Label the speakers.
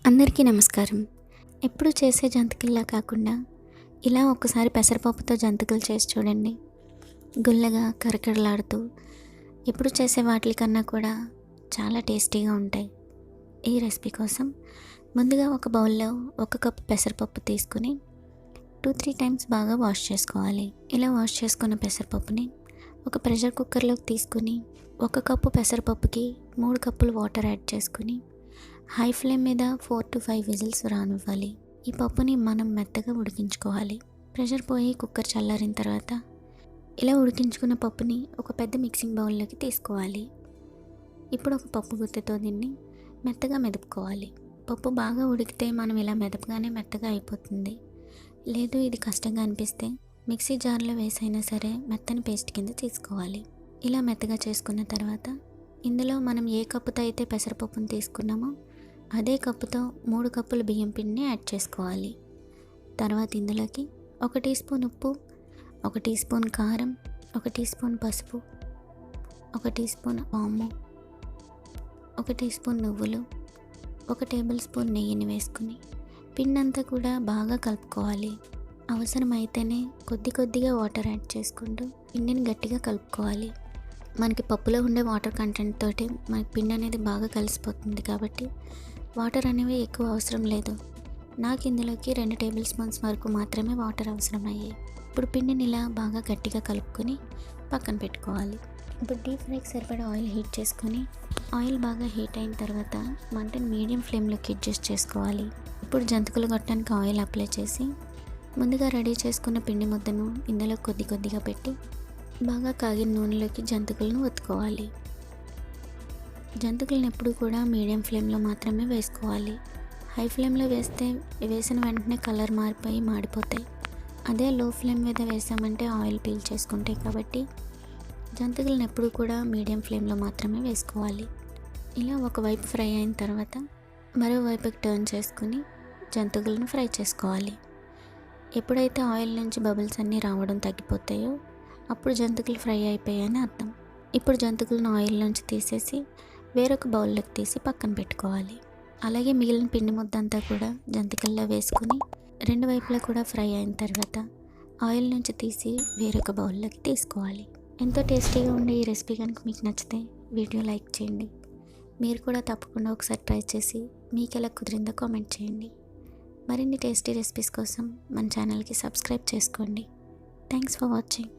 Speaker 1: అందరికీ నమస్కారం. ఎప్పుడు చేసే జంతికల్లా కాకుండా ఇలా ఒక్కసారి పెసరపప్పుతో జంతికలు చేసి చూడండి. గుల్లగా కరకరలాడుతూ ఎప్పుడు చేసే వాటికన్నా కూడా చాలా టేస్టీగా ఉంటాయి. ఈ రెసిపీ కోసం ముందుగా ఒక బౌల్లో 1 కప్ పెసరపప్పు తీసుకుని 2-3 టైమ్స్ బాగా వాష్ చేసుకోవాలి. ఇలా వాష్ చేసుకున్న పెసరపప్పుని ఒక ప్రెషర్ కుక్కర్లోకి తీసుకుని 1 కప్పు పెసరపప్పుకి 3 కప్పులు వాటర్ యాడ్ చేసుకుని హై ఫ్లేమ్ మీద 4-5 విజిల్స్ రానివ్వాలి. ఈ పప్పుని మనం మెత్తగా ఉడికించుకోవాలి. ప్రెషర్ పోయి కుక్కర్ చల్లారిన తర్వాత ఇలా ఉడికించుకున్న పప్పుని ఒక పెద్ద మిక్సింగ్ బౌల్లోకి తీసుకోవాలి. ఇప్పుడు ఒక పప్పు గుత్తెతో దీన్ని మెత్తగా మెదుపుకోవాలి. పప్పు బాగా ఉడికితే మనం ఇలా మెదపగానే మెత్తగా అయిపోతుంది. లేదు ఇది కష్టంగా అనిపిస్తే మిక్సీ జార్లో వేసైనా సరే మెత్తని పేస్ట్ కింద తీసుకోవాలి. ఇలా మెత్తగా చేసుకున్న తర్వాత ఇందులో మనం ఏ కప్పుతో అయితే పెసరపప్పును తీసుకున్నామో అదే కప్పుతో 3 కప్పుల బియ్యం పిండిని యాడ్ చేసుకోవాలి. తర్వాత ఇందులోకి 1 టీ స్పూన్ ఉప్పు, 1 టీ స్పూన్ కారం, 1 టీ స్పూన్ పసుపు, 1 టీ స్పూన్ వాము, 1 టీ స్పూన్ నువ్వులు, 1 టేబుల్ స్పూన్ నెయ్యిని వేసుకుని పిండి అంతా కూడా బాగా కలుపుకోవాలి. అవసరమైతేనే కొద్దిగా వాటర్ యాడ్ చేసుకుంటూ పిండిని గట్టిగా కలుపుకోవాలి. మనకి పప్పులో ఉండే వాటర్ కంటెంట్ తోటి మనకి పిండి అనేది బాగా కలిసిపోతుంది కాబట్టి వాటర్ అనేవి ఎక్కువ అవసరం లేదు. నాకు ఇందులోకి 2 టేబుల్ స్పూన్స్ వరకు మాత్రమే వాటర్ అవసరమయ్యాయి. ఇప్పుడు పిండిని ఇలా బాగా గట్టిగా కలుపుకొని పక్కన పెట్టుకోవాలి. ఇప్పుడు డీప్ ఫ్రైకి సరిపడా ఆయిల్ హీట్ చేసుకొని ఆయిల్ బాగా హీట్ అయిన తర్వాత మంటని మీడియం ఫ్లేమ్లోకి అడ్జస్ట్ చేసుకోవాలి. ఇప్పుడు జంతికలు కొట్టడానికి ఆయిల్ అప్లై చేసి ముందుగా రెడీ చేసుకున్న పిండి ముద్దను ఇందులో కొద్దిగా పెట్టి బాగా కాగిన నూనెలోకి జంతికలను ఒత్తుకోవాలి. జంతికలను ఎప్పుడు కూడా మీడియం ఫ్లేమ్లో మాత్రమే వేసుకోవాలి. హై ఫ్లేమ్లో వేసిన వెంటనే కలర్ మారిపోయి మాడిపోతాయి. అదే లో ఫ్లేమ్ మీద వేసామంటే ఆయిల్ పీల్ చేసుకుంటాయి కాబట్టి జంతికలను ఎప్పుడు కూడా మీడియం ఫ్లేమ్లో మాత్రమే వేసుకోవాలి. ఇలా ఒకవైపు ఫ్రై అయిన తర్వాత మరోవైపుకి టర్న్ చేసుకుని జంతికలను ఫ్రై చేసుకోవాలి. ఎప్పుడైతే ఆయిల్ నుంచి బబుల్స్ అన్నీ రావడం తగ్గిపోతాయో అప్పుడు జంతికలు ఫ్రై అయిపోయాయని అర్థం. ఇప్పుడు జంతికలను ఆయిల్ నుంచి తీసేసి వేరొక బౌల్లోకి తీసి పక్కన పెట్టుకోవాలి. అలాగే మిగిలిన పిండి ముద్దంతా కూడా జంతికల్లో వేసుకుని 2 వైపులా కూడా ఫ్రై అయిన తర్వాత ఆయిల్ నుంచి తీసి వేరొక బౌల్లోకి తీసుకోవాలి. ఎంతో టేస్టీగా ఉండే ఈ రెసిపీ కనుక మీకు నచ్చితే వీడియో లైక్ చేయండి. మీరు కూడా తప్పకుండా ఒకసారి ట్రై చేసి మీకు ఎలా కుదిరిందో కామెంట్ చేయండి. మరిన్ని టేస్టీ రెసిపీస్ కోసం మన ఛానల్కి సబ్స్క్రైబ్ చేసుకోండి. Thanks for watching.